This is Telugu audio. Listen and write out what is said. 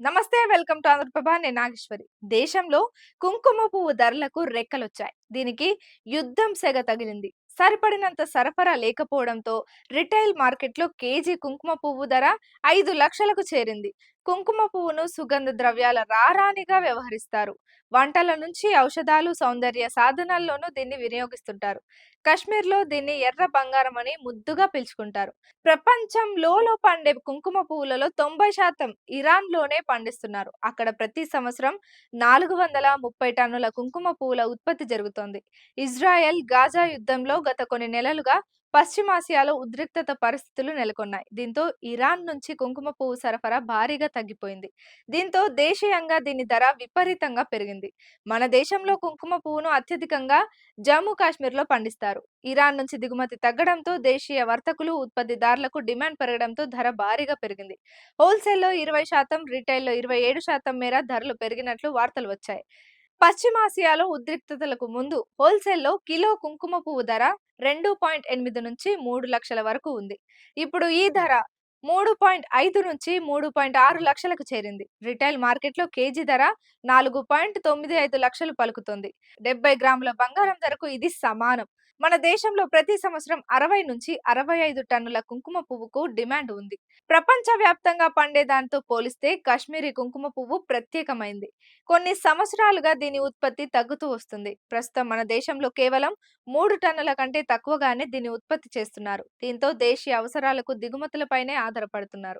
నమస్తే. Welcome to Andhra Prabha. నేను నాగేశ్వరి. దేశంలో కుంకుమ పువ్వు ధరలకు రెక్కలొచ్చాయి. దీనికి యుద్ధం సెగ తగిలింది. సరిపడినంత సరఫరా లేకపోవడంతో రిటైల్ మార్కెట్లో కేజీ కుంకుమ పువ్వు ధర 5 లక్షలకు చేరింది. కుంకుమ పువ్వును సుగంధ ద్రవ్యాల రారానిగా వ్యవహరిస్తారు. వంటల నుంచి ఔషధాలు, సౌందర్య సాధనాల్లోనూ దీన్ని వినియోగిస్తుంటారు. కశ్మీర్లో దీన్ని ఎర్ర బంగారం అని ముద్దుగా పిలుచుకుంటారు. ప్రపంచంలో పండే కుంకుమ పువ్వులలో 90% ఇరాన్‌లోనే పండిస్తున్నారు. అక్కడ ప్రతి సంవత్సరం 430 టన్నుల కుంకుమ పువ్వుల ఉత్పత్తి జరుగుతోంది. ఇజ్రాయెల్, గాజా యుద్ధంలో గత కొన్ని నెలలుగా పశ్చిమాసియాలో ఉద్రిక్తత పరిస్థితులు నెలకొన్నాయి. దీంతో ఇరాన్ నుంచి కుంకుమ పువ్వు సరఫరా భారీగా తగ్గిపోయింది. దీంతో దేశీయంగా దీని ధర విపరీతంగా పెరిగింది. మన దేశంలో కుంకుమ పువ్వును అత్యధికంగా జమ్మూ కాశ్మీర్‌లో పండిస్తారు. ఇరాన్ నుంచి దిగుమతి తగ్గడంతో దేశీయ వర్తకులు, ఉత్పత్తిదారులకు డిమాండ్ పెరగడంతో ధర భారీగా పెరిగింది. హోల్‌సేల్‌లో 20%, రిటైల్‌లో 27% మేర ధరలు పెరిగినట్లు వార్తలు వచ్చాయి. పశ్చిమాసియాలో ఉద్రిక్తతలకు ముందు హోల్‌సేల్‌లో కిలో కుంకుమ పువ్వు ధర 2.8 నుంచి 3 లక్షల వరకు ఉంది. ఇప్పుడు ఈ ధర 3.5 నుంచి 3.6 లక్షలకు చేరింది. రిటైల్ మార్కెట్‌లో కేజీ ధర 4.95 లక్షలు పలుకుతుంది. 70 గ్రాముల బంగారం ధరకు ఇది సమానం. మన దేశంలో ప్రతి సంవత్సరం 60 నుంచి 65 టన్నుల కుంకుమ పువ్వుకు డిమాండ్ ఉంది. ప్రపంచవ్యాప్తంగా పండే దానితో పోలిస్తే కాశ్మీరీ కుంకుమ పువ్వు ప్రత్యేకమైంది. కొన్ని సంవత్సరాలుగా దీని ఉత్పత్తి తగ్గుతూ వస్తుంది. ప్రస్తుతం మన దేశంలో కేవలం 3 టన్నుల కంటే తక్కువగానే దీన్ని ఉత్పత్తి చేస్తున్నారు. దీంతో దేశీయ అవసరాలకు దిగుమతులపైనే ఆధారపడుతున్నారు.